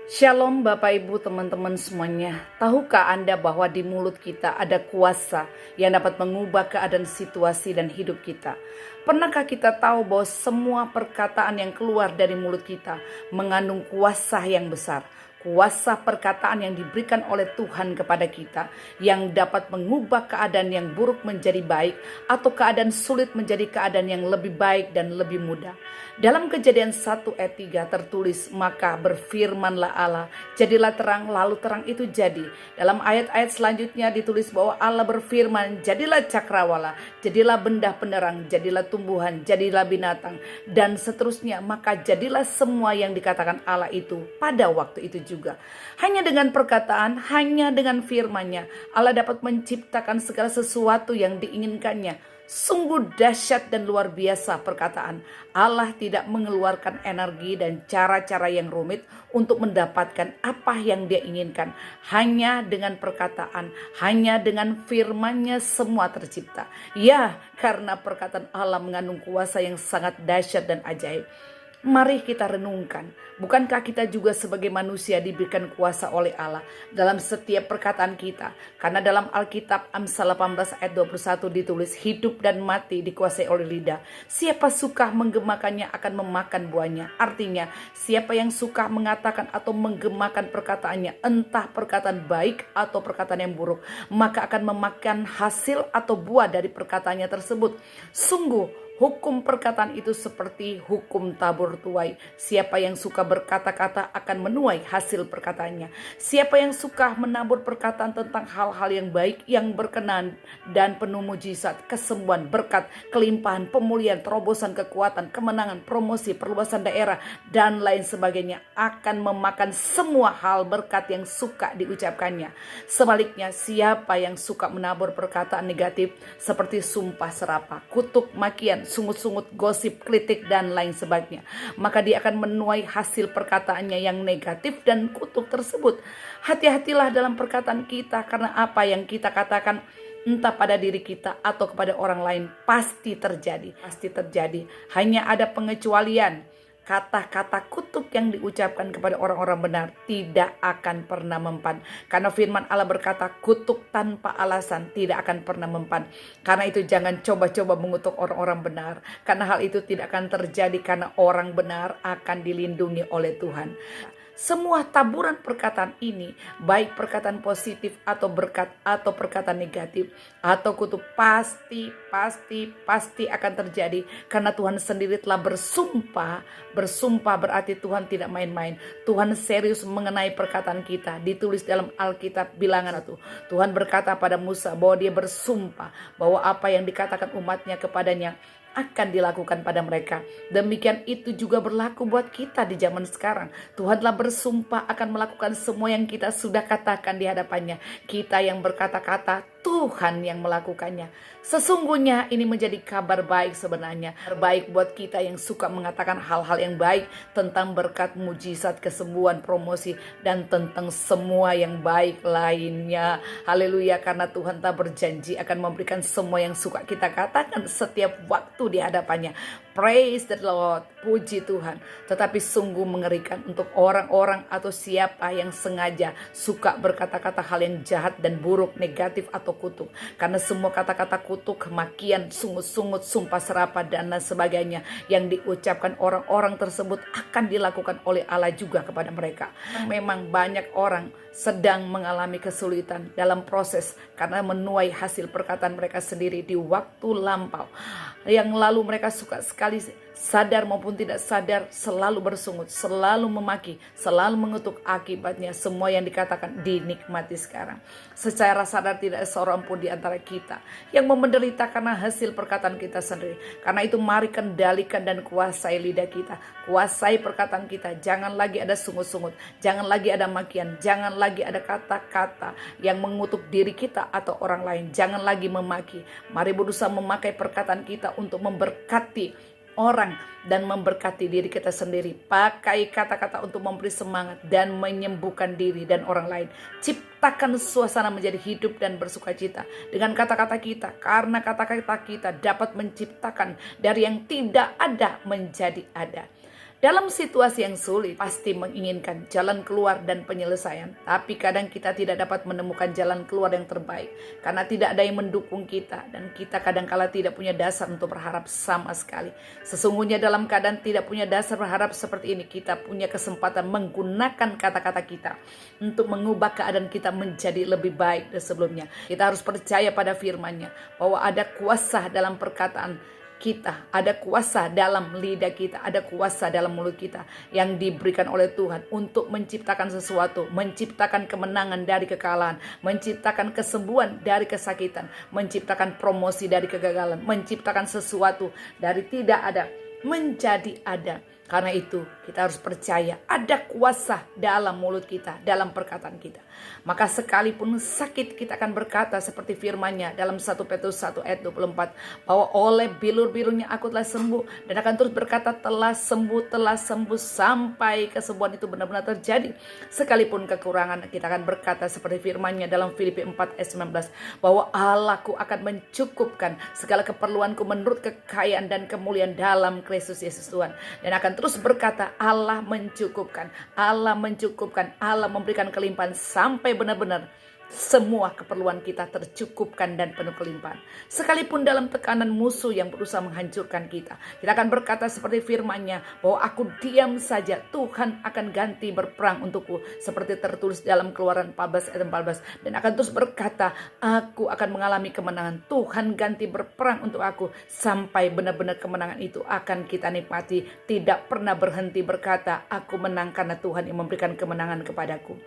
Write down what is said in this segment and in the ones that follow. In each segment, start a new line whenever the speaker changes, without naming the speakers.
Shalom Bapak Ibu teman-teman semuanya. Tahukah Anda bahwa di mulut kita ada kuasa yang dapat mengubah keadaan situasi dan hidup kita? Pernahkah kita tahu bahwa semua perkataan yang keluar dari mulut kita mengandung kuasa yang besar? Kuasa perkataan yang diberikan oleh Tuhan kepada kita yang dapat mengubah keadaan yang buruk menjadi baik atau keadaan sulit menjadi keadaan yang lebih baik dan lebih mudah. Dalam Kejadian 1 ayat 3 tertulis, maka berfirmanlah Allah, jadilah terang, lalu terang itu jadi. Dalam ayat-ayat selanjutnya ditulis bahwa Allah berfirman, jadilah cakrawala, jadilah benda penerang, jadilah tumbuhan, jadilah binatang, dan seterusnya. Maka jadilah semua yang dikatakan Allah itu pada waktu itu juga. Hanya dengan perkataan, hanya dengan firman-Nya, Allah dapat menciptakan segala sesuatu yang diinginkannya. Sungguh dahsyat dan luar biasa perkataan. Allah tidak mengeluarkan energi dan cara-cara yang rumit untuk mendapatkan apa yang Dia inginkan. Hanya dengan perkataan, hanya dengan firman-Nya semua tercipta. Ya, karena perkataan Allah mengandung kuasa yang sangat dahsyat dan ajaib. Mari kita renungkan, bukankah kita juga sebagai manusia diberikan kuasa oleh Allah dalam setiap perkataan kita? Karena dalam Alkitab Amsal 18 ayat 21 ditulis, hidup dan mati dikuasai oleh lidah. Siapa suka menggemakannya akan memakan buahnya. Artinya, siapa yang suka mengatakan atau menggemakan perkataannya, entah perkataan baik atau perkataan yang buruk, maka akan memakan hasil atau buah dari perkataannya tersebut. Sungguh, hukum perkataan itu seperti hukum tabur tuai. Siapa yang suka berkata-kata akan menuai hasil perkataannya. Siapa yang suka menabur perkataan tentang hal-hal yang baik, yang berkenan dan penuh mujizat, kesembuhan, berkat, kelimpahan, pemulihan, terobosan, kekuatan, kemenangan, promosi, perluasan daerah, dan lain sebagainya, akan memakan semua hal berkat yang suka diucapkannya. Sebaliknya, siapa yang suka menabur perkataan negatif seperti sumpah serapah, kutuk, makian, sungut-sungut, gosip, kritik, dan lain sebagainya, maka dia akan menuai hasil perkataannya yang negatif dan kutuk tersebut. Hati-hatilah dalam perkataan kita, karena apa yang kita katakan entah pada diri kita atau kepada orang lain pasti terjadi. Hanya ada pengecualian. Kata-kata kutuk yang diucapkan kepada orang-orang benar tidak akan pernah mempan. Karena firman Allah berkata, kutuk tanpa alasan tidak akan pernah mempan. Karena itu jangan coba-coba mengutuk orang-orang benar. Karena hal itu tidak akan terjadi, karena orang benar akan dilindungi oleh Tuhan. Semua taburan perkataan ini, baik perkataan positif atau berkat atau perkataan negatif atau kutuk, pasti akan terjadi, karena Tuhan sendiri telah bersumpah. Bersumpah berarti Tuhan tidak main-main. Tuhan serius mengenai perkataan kita. Ditulis dalam Alkitab Bilangan itu, Tuhan berkata pada Musa bahwa Dia bersumpah bahwa apa yang dikatakan umatnya kepadanya akan dilakukan pada mereka. Demikian itu juga berlaku buat kita di zaman sekarang. Tuhan telah bersumpah akan melakukan semua yang kita sudah katakan di hadapannya. Kita yang berkata-kata, Tuhan yang melakukannya. Sesungguhnya ini menjadi kabar baik sebenarnya. Terbaik buat kita yang suka mengatakan hal-hal yang baik tentang berkat, mujizat, kesembuhan, promosi, dan tentang semua yang baik lainnya. Haleluya, karena Tuhan tak berjanji akan memberikan semua yang suka kita katakan setiap waktu di hadapannya. Praise the Lord, puji Tuhan. Tetapi sungguh mengerikan untuk orang-orang atau siapa yang sengaja suka berkata-kata hal yang jahat dan buruk, negatif atau kutuk. Karena semua kata-kata kutuk, kemakian, sungut-sungut, sumpah serapah, dan lain sebagainya yang diucapkan orang-orang tersebut akan dilakukan oleh Allah juga kepada mereka. Memang banyak orang sedang mengalami kesulitan dalam proses karena menuai hasil perkataan mereka sendiri di waktu lampau. Yang lalu mereka suka sekali, sadar maupun tidak sadar, selalu bersungut, selalu memaki, selalu mengutuk. Akibatnya semua yang dikatakan dinikmati sekarang. Secara sadar tidak seorang pun di antara kita yang menderita karena hasil perkataan kita sendiri. Karena itu mari kendalikan dan kuasai lidah kita, kuasai perkataan kita. Jangan lagi ada sungut-sungut, jangan lagi ada makian, jangan lagi ada kata-kata yang mengutuk diri kita atau orang lain. Jangan lagi memaki. Mari berusaha memakai perkataan kita untuk memberkati orang dan memberkati diri kita sendiri. Pakai kata-kata untuk memberi semangat dan menyembuhkan diri dan orang lain. Ciptakan suasana menjadi hidup dan bersukacita dengan kata-kata kita, karena kata-kata kita dapat menciptakan dari yang tidak ada menjadi ada. Dalam situasi yang sulit, pasti menginginkan jalan keluar dan penyelesaian. Tapi kadang kita tidak dapat menemukan jalan keluar yang terbaik. Karena tidak ada yang mendukung kita. Dan kita kadangkala tidak punya dasar untuk berharap sama sekali. Sesungguhnya dalam keadaan tidak punya dasar berharap seperti ini, kita punya kesempatan menggunakan kata-kata kita untuk mengubah keadaan kita menjadi lebih baik dari sebelumnya. Kita harus percaya pada firman-Nya bahwa ada kuasa dalam perkataan kita, ada kuasa dalam lidah kita, ada kuasa dalam mulut kita yang diberikan oleh Tuhan untuk menciptakan sesuatu, menciptakan kemenangan dari kekalahan, menciptakan kesembuhan dari kesakitan, menciptakan promosi dari kegagalan, menciptakan sesuatu dari tidak ada menjadi ada. Karena itu kita harus percaya ada kuasa dalam mulut kita, dalam perkataan kita. Maka sekalipun sakit, kita akan berkata seperti firman-Nya dalam 1 Petrus 1 ayat 24, bahwa oleh bilur-bilurnya aku telah sembuh, dan akan terus berkata telah sembuh sampai kesembuhan itu benar-benar terjadi. Sekalipun kekurangan, kita akan berkata seperti firman-Nya dalam Filipi 4 ayat 19, bahwa Allahku akan mencukupkan segala keperluanku menurut kekayaan dan kemuliaan dalam Kristus Yesus Tuhan. Dan akan terus berkata Allah mencukupkan, Allah memberikan kelimpahan sampai benar-benar semua keperluan kita tercukupkan dan penuh kelimpahan. Sekalipun dalam tekanan musuh yang berusaha menghancurkan kita, kita akan berkata seperti firman-Nya bahwa aku diam saja, Tuhan akan ganti berperang untukku, seperti tertulis dalam Keluaran 14 ayat 14. Dan akan terus berkata, aku akan mengalami kemenangan, Tuhan ganti berperang untuk aku, sampai benar-benar kemenangan itu akan kita nikmati. Tidak pernah berhenti berkata, aku menang karena Tuhan yang memberikan kemenangan kepadaku.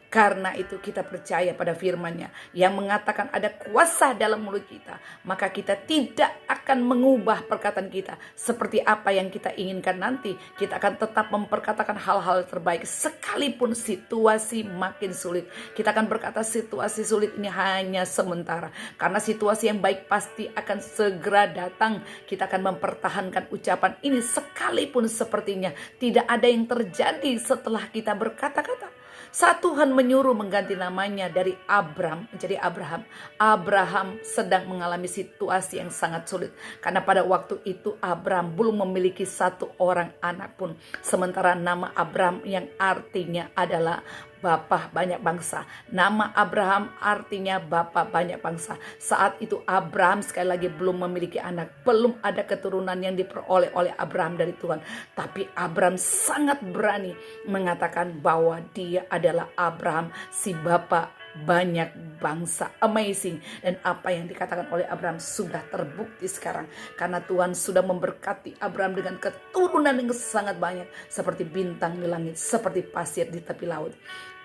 Karena itu kita percaya pada firman-Nya yang mengatakan ada kuasa dalam mulut kita. Maka kita tidak akan mengubah perkataan kita seperti apa yang kita inginkan nanti. Kita akan tetap memperkatakan hal-hal terbaik sekalipun situasi makin sulit. Kita akan berkata situasi sulit ini hanya sementara. Karena situasi yang baik pasti akan segera datang. Kita akan mempertahankan ucapan ini sekalipun sepertinya tidak ada yang terjadi setelah kita berkata-kata. Saat Tuhan menyuruh mengganti namanya dari Abram menjadi Abraham, Abraham sedang mengalami situasi yang sangat sulit. Karena pada waktu itu Abraham belum memiliki satu orang anak pun. Sementara nama Abram yang artinya adalah Bapa banyak bangsa. Nama Abraham artinya Bapa banyak bangsa. Saat itu Abraham sekali lagi belum memiliki anak. Belum ada keturunan yang diperoleh oleh Abraham dari Tuhan. Tapi Abraham sangat berani mengatakan bahwa dia adalah Abraham, si Bapa banyak bangsa. Amazing. Dan apa yang dikatakan oleh Abraham sudah terbukti sekarang. Karena Tuhan sudah memberkati Abraham dengan keturunan yang sangat banyak. Seperti bintang di langit, seperti pasir di tepi laut.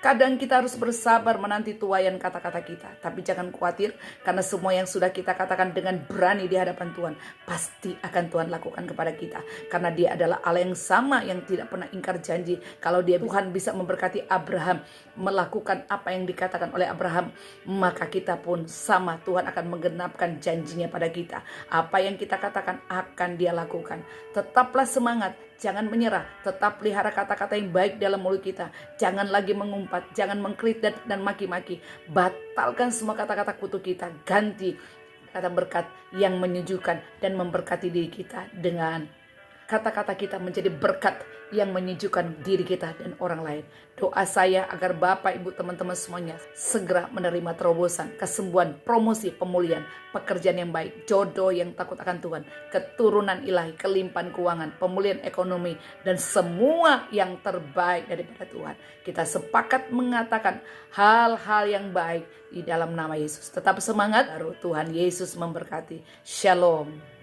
Kadang kita harus bersabar menanti tuaian kata-kata kita. Tapi jangan khawatir, karena semua yang sudah kita katakan dengan berani di hadapan Tuhan, pasti akan Tuhan lakukan kepada kita. Karena Dia adalah Allah yang sama, yang tidak pernah ingkar janji. Kalau Tuhan bisa memberkati Abraham, melakukan apa yang dikatakan oleh Abraham, maka kita pun sama. Tuhan akan menggenapkan janjinya pada kita. Apa yang kita katakan akan Dia lakukan. Tetaplah semangat. Jangan menyerah, tetap pelihara kata-kata yang baik dalam mulut kita. Jangan lagi mengumpat, jangan mengkritik dan maki-maki. Batalkan semua kata-kata kutuk kita. Ganti kata berkat yang menyejukkan dan memberkati diri kita dengan kata-kata kita menjadi berkat yang menyejukkan diri kita dan orang lain. Doa saya agar Bapak, Ibu, teman-teman semuanya segera menerima terobosan, kesembuhan, promosi, pemulihan, pekerjaan yang baik, jodoh yang takut akan Tuhan, keturunan ilahi, kelimpahan keuangan, pemulihan ekonomi, dan semua yang terbaik daripada Tuhan. Kita sepakat mengatakan hal-hal yang baik di dalam nama Yesus. Tetap semangat, baru Tuhan Yesus memberkati. Shalom.